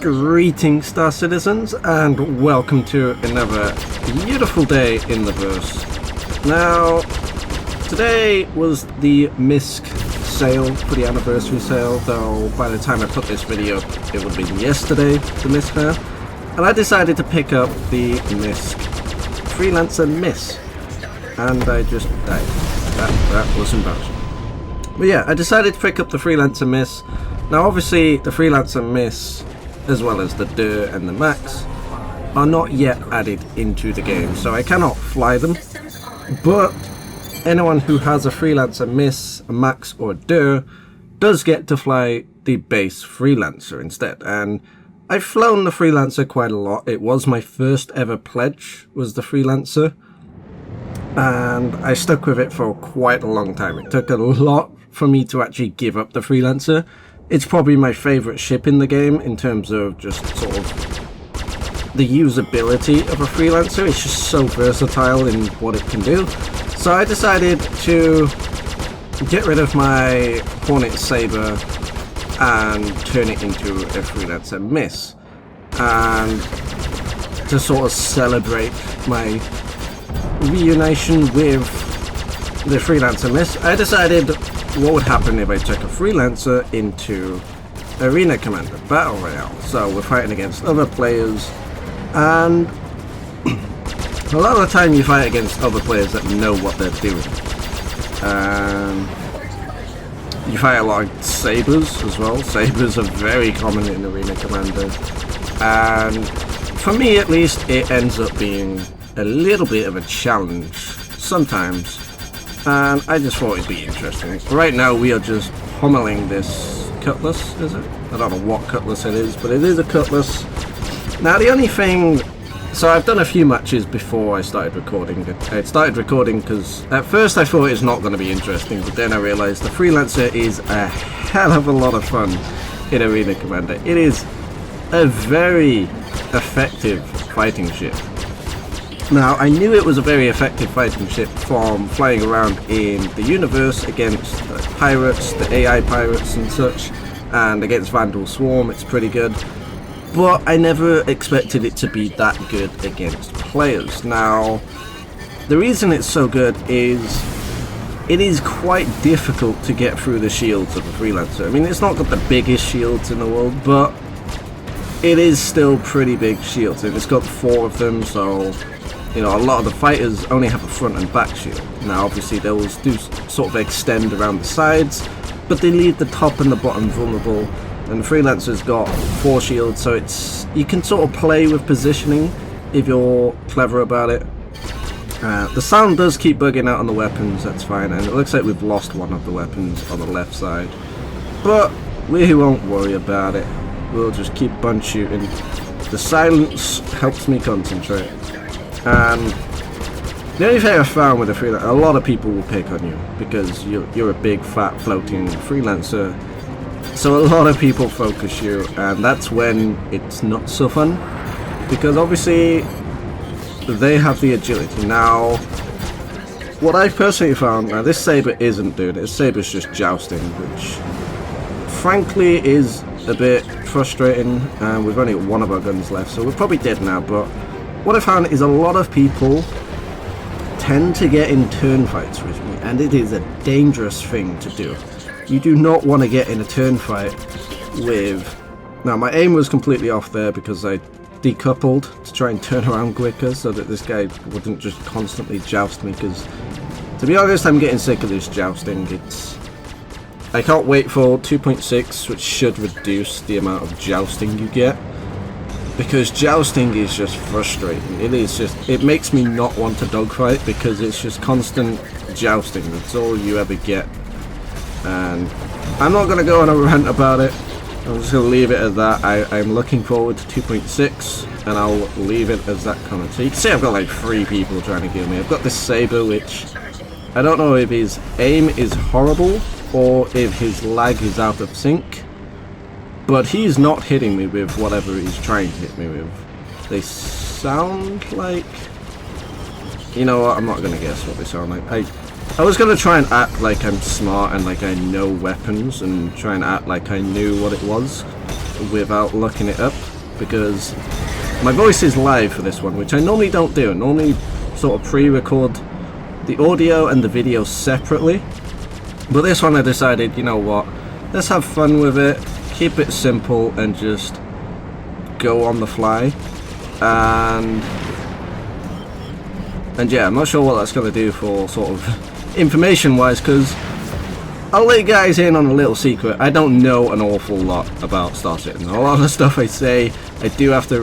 Greetings, Star Citizens, and welcome to another beautiful day in the verse. Now, today was the MISC sale for the anniversary sale, though by the time I put this video it would have been yesterday, the MISC fair, and I decided to pick up the MISC Freelancer Miss, and I just died. That was embarrassing. But yeah, I decided to pick up the Freelancer Miss. Now obviously the Freelancer Miss, as well as the DIR and the Max, are not yet added into the game, so I cannot fly them. But anyone who has a Freelancer Miss, a Max or a DIR does get to fly the base Freelancer instead. And I've flown the Freelancer quite a lot. It was my first ever pledge, was the Freelancer. And I stuck with it for quite a long time. It took a lot for me to actually give up the Freelancer. It's probably my favourite ship in the game in terms of just sort of the usability of a Freelancer. It's just so versatile in what it can do. So I decided to get rid of my Hornet Sabre and turn it into a Freelancer Miss. And to sort of celebrate my reunition with the Freelancer Miss, I decided what would happen if I took a Freelancer into Arena Commander Battle Royale. So we're fighting against other players, and a lot of the time you fight against other players that know what they're doing. You fight a lot of Sabres as well. Sabres are very common in Arena Commander, and for me at least it ends up being a little bit of a challenge sometimes. And I just thought it'd be interesting. Right now we are just pummeling this Cutlass, is it? I don't know what Cutlass it is, but it is a Cutlass. Now the only thing... So I've done a few matches before I started recording. I started recording because at first I thought it's not going to be interesting, but then I realised the Freelancer is a hell of a lot of fun in Arena Commander. It is a very effective fighting ship. Now, I knew it was a very effective fighting ship from flying around in the universe against the pirates, the AI pirates and such, and against Vandal Swarm. It's pretty good. But I never expected it to be that good against players. Now, the reason it's so good is it is quite difficult to get through the shields of a Freelancer. I mean, it's not got the biggest shields in the world, but it is still pretty big shields, and it's got 4 of them, so... You know, a lot of the fighters only have a front and back shield. Now, obviously, those do sort of extend around the sides, but they leave the top and the bottom vulnerable. And the Freelancer's got 4 shields, so it's you can sort of play with positioning if you're clever about it. The sound does keep bugging out on the weapons, that's fine, and it looks like we've lost one of the weapons on the left side. But we won't worry about it. We'll just keep bunch shooting. The silence helps me concentrate. And the only thing I found with a Freelancer, a lot of people will pick on you because you're a big fat floating Freelancer, so a lot of people focus you, and that's when it's not so fun, because obviously they have the agility. Now what I personally found, now this Sabre isn't doing it, this Sabre's just jousting, which frankly is a bit frustrating, and we've only got one of our guns left, so we're probably dead now. But what I found is a lot of people tend to get in turn fights with me, and it is a dangerous thing to do. You do not want to get in a turn fight with... Now, my aim was completely off there because I decoupled to try and turn around quicker so that this guy wouldn't just constantly joust me, because, to be honest, I'm getting sick of this jousting. I can't wait for 2.6, which should reduce the amount of jousting you get. Because jousting is just frustrating. It makes me not want to dogfight because it's just constant jousting. That's all you ever get. And I'm not going to go on a rant about it. I'm just going to leave it at that. I'm looking forward to 2.6, and I'll leave it as that comment. So you can see I've got like 3 people trying to kill me. I've got this Sabre, which I don't know if his aim is horrible or if his lag is out of sync. But he's not hitting me with whatever he's trying to hit me with. They sound like... You know what, I'm not going to guess what they sound like. I was going to try and act like I'm smart and like I know weapons and try and act like I knew what it was without looking it up. because my voice is live for this one, which I normally don't do. I normally sort of pre-record the audio and the video separately, but this one I decided, you know what, let's have fun with it, keep it simple and just go on the fly. And yeah, I'm not sure what that's going to do for sort of information wise, because I'll let you guys in on a little secret. I don't know an awful lot about Star Citizen. A lot of the stuff I say, I do have to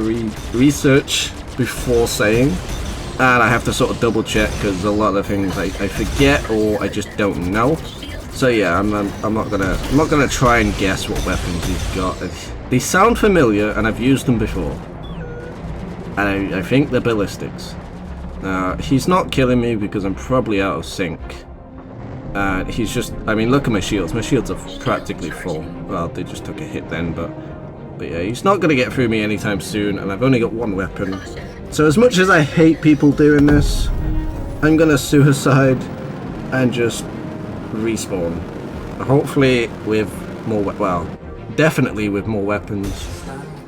research before saying, and I have to sort of double check because a lot of the things I forget or I just don't know. So yeah, I'm not gonna try and guess what weapons he's got. They sound familiar, and I've used them before, and I think they're ballistics. He's not killing me because I'm probably out of sync. He's just, I mean, look at my shields. My shields are practically full. Well, they just took a hit then, but yeah, he's not going to get through me anytime soon, and I've only got one weapon. So as much as I hate people doing this, I'm going to suicide and just respawn. Hopefully with more, well, definitely with more weapons,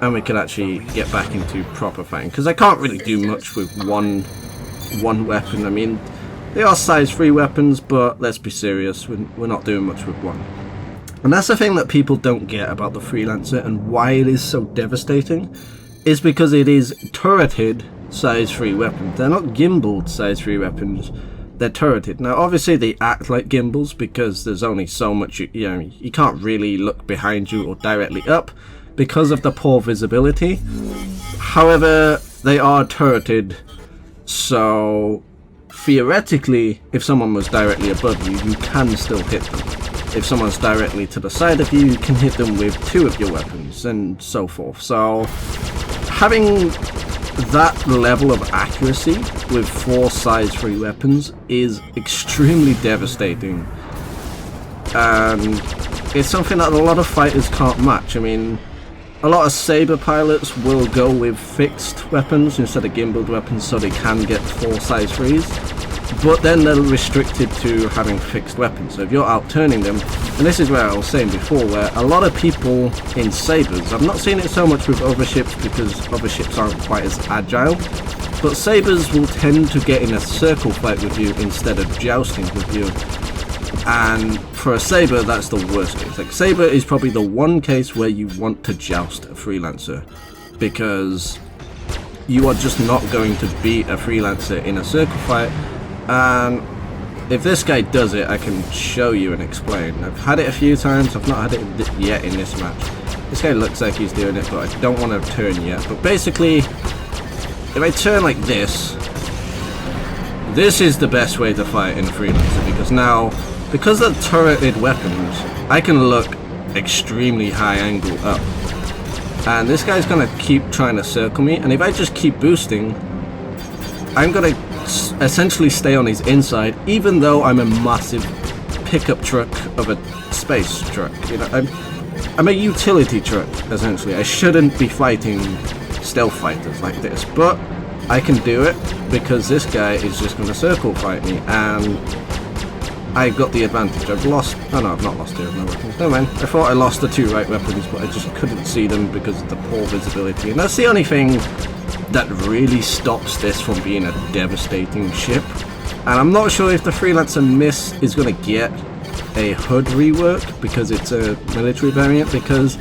and we can actually get back into proper fighting, because I can't really do much with one weapon. I mean, they are size 3 weapons, but let's be serious, we're not doing much with one. And that's the thing that people don't get about the Freelancer and why it is so devastating, is because it is turreted size 3 weapons. They're not gimbaled size 3 weapons, they're turreted. Now obviously they act like gimbals because there's only so much, you know, you can't really look behind you or directly up because of the poor visibility. However, they are turreted, so theoretically, if someone was directly above you, you can still hit them. If someone's directly to the side of you, you can hit them with 2 of your weapons, and so forth. So, having that level of accuracy with 4 size 3 weapons is extremely devastating. And it's something that a lot of fighters can't match. I mean, a lot of Sabre pilots will go with fixed weapons instead of gimbaled weapons so they can get 4 size 3s, but then they're restricted to having fixed weapons. So if you're outturning them, and this is where I was saying before, where a lot of people in Sabres, I've not seen it so much with other ships because other ships aren't quite as agile, but Sabres will tend to get in a circle fight with you instead of jousting with you. And for a Sabre, that's the worst case. Like, Sabre is probably the one case where you want to joust a Freelancer, because you are just not going to beat a Freelancer in a circle fight. And if this guy does it, I can show you and explain. I've had it a few times, I've not had it yet in this match. This guy looks like he's doing it, but I don't want to turn yet. But basically, if I turn like this is the best way to fight in a Freelancer, because now, because they're turreted weapons, I can look extremely high angle up. And this guy's gonna keep trying to circle me, and if I just keep boosting, I'm gonna essentially stay on his inside, even though I'm a massive pickup truck of a space truck. You know, I'm a utility truck, essentially. I shouldn't be fighting stealth fighters like this, but I can do it because this guy is just gonna circle fight me, and I got the advantage. I've lost... Oh no, I've not lost 2 of my weapons. No man, I thought I lost the 2 right weapons, but I just couldn't see them because of the poor visibility. And that's the only thing that really stops this from being a devastating ship. And I'm not sure if the Freelancer Miss is going to get a HUD rework because it's a military variant, because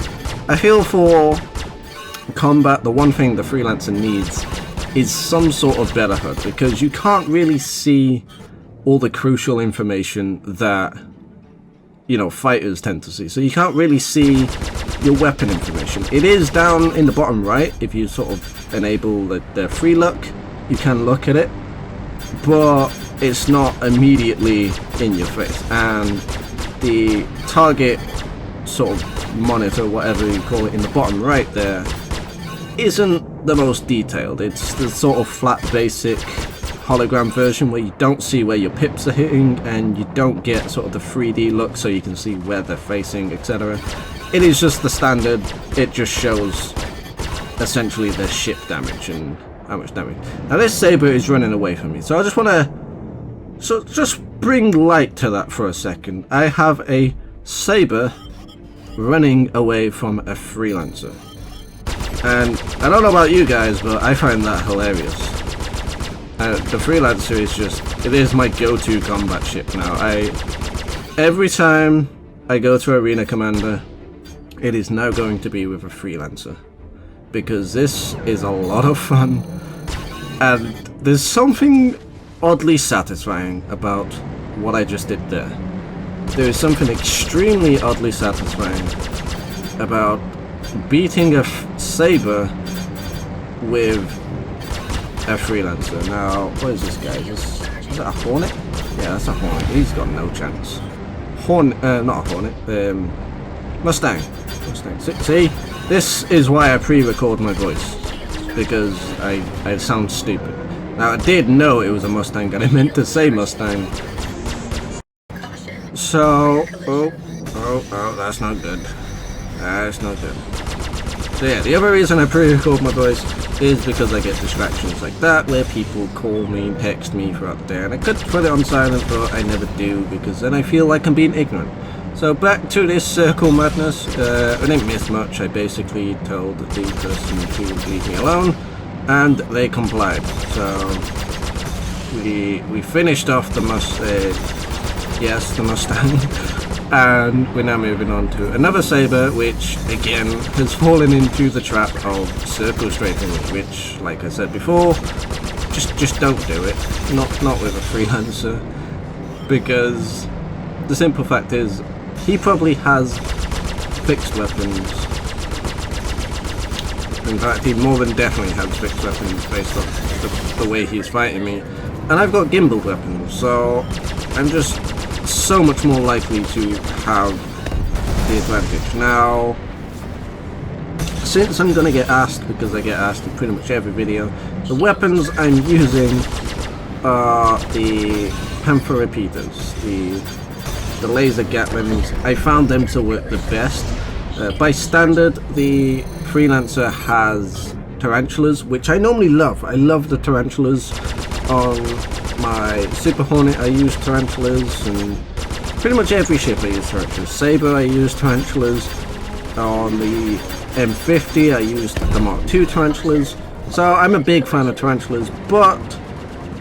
I feel for combat, the one thing the Freelancer needs is some sort of better HUD, because you can't really see all the crucial information that, you know, fighters tend to see. So you can't really see your weapon information. It is down in the bottom right. If you sort of enable the free look, you can look at it, but it's not immediately in your face. And the target sort of monitor, whatever you call it, in the bottom right there isn't the most detailed. It's the sort of flat basic hologram version where you don't see where your pips are hitting, and you don't get sort of the 3D look so you can see where they're facing, etc. It is just the standard. It just shows essentially their ship damage and how much damage. Now this Sabre is running away from me, so I just want to just bring light to that for a second. I have a Sabre running away from a Freelancer. And I don't know about you guys, but I find that hilarious. The Freelancer is it is my go-to combat ship now. Every time I go to Arena Commander, it is now going to be with a Freelancer. Because this is a lot of fun, and there's something oddly satisfying about what I just did there. There is something extremely oddly satisfying about beating a Sabre with a Freelancer. Now, what is this guy? Is that a Hornet? Yeah, that's a Hornet. He's got no chance. Not a Hornet. Mustang. See? This is why I pre-record my voice. Because I sound stupid. Now, I did know it was a Mustang, and I meant to say Mustang. So, oh, that's not good. That's not good. So yeah, the other reason I pre-record my voice is because I get distractions like that, where people call me, text me throughout the day, and I could put it on silent, but I never do, because then I feel like I'm being ignorant. So back to this circle madness. I didn't miss much. I basically told the person to leave me alone, and they complied. So we finished off the Mustang, and we're now moving on to another Sabre, which again has fallen into the trap of circle strafing, which, like I said before, just don't do it. Not with a Freelancer, because the simple fact is, he probably has fixed weapons. In fact, he more than definitely has fixed weapons based on the way he's fighting me. And I've got gimbaled weapons, so I'm just so much more likely to have the advantage. Now, since I'm going to get asked, because I get asked in pretty much every video, the weapons I'm using are the Panther repeaters, the laser gatlings. I found them to work the best. By standard, the Freelancer has tarantulas, which I normally love. I love the tarantulas. On my Super Hornet I use tarantulas, and pretty much every ship I use tarantulas. Sabre I use tarantulas. On the M50 I used the Mark II tarantulas. So I'm a big fan of tarantulas, but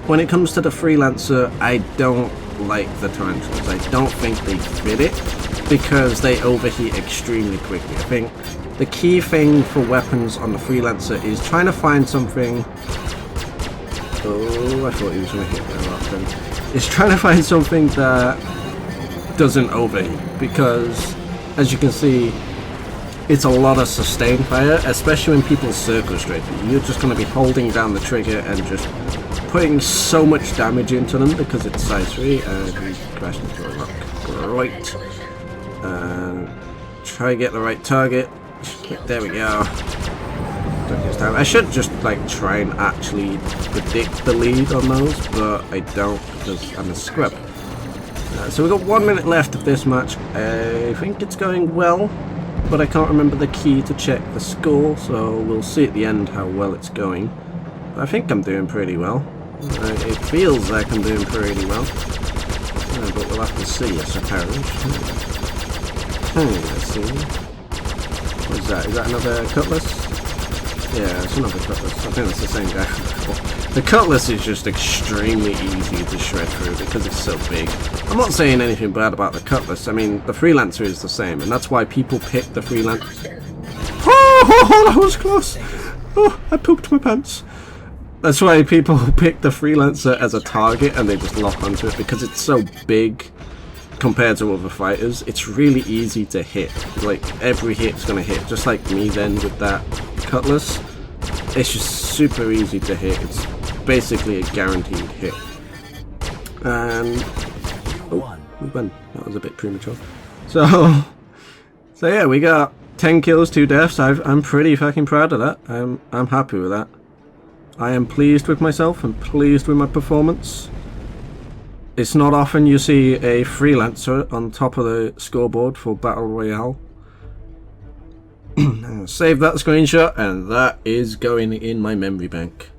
when it comes to the Freelancer, I don't like the tarantulas. I don't think they fit it, because they overheat extremely quickly. I think the key thing for weapons on the Freelancer is trying to find something. Oh, I thought he was going to hit there last time. It's trying to find something that doesn't overheat, because as you can see, it's a lot of sustained fire, especially when people circle strafe you. You're just going to be holding down the trigger and just putting so much damage into them, because it's size 3, and we crashed into a rock. Great. And try to get the right target. There we go. I should just try and actually predict the lead on those, but I don't, because I'm a scrub. So we've got 1 minute left of this match. I think it's going well, but I can't remember the key to check the score, so we'll see at the end how well it's going. But I think I'm doing pretty well. It feels like I'm doing pretty well, but we'll have to see, I suppose. Let's see. What is that? Is that another Cutlass? Yeah, it's another Cutlass. I think that's the same guy from before. The Cutlass is just extremely easy to shred through because it's so big. I'm not saying anything bad about the Cutlass. I mean, the Freelancer is the same, and that's why people pick the Freelancer. Oh, that was close! Oh, I pooped my pants. That's why people pick the Freelancer as a target and they just lock onto it, because it's so big compared to other fighters. It's really easy to hit. Every hit's gonna hit, just like me then with that Cutlass. It's just super easy to hit. It's basically a guaranteed hit. And oh, we won. That was a bit premature. So yeah, we got 10 kills, 2 deaths. I'm pretty fucking proud of that. I'm happy with that. I am pleased with myself and pleased with my performance. It's not often you see a Freelancer on top of the scoreboard for Battle Royale. Save that screenshot, and that is going in my memory bank.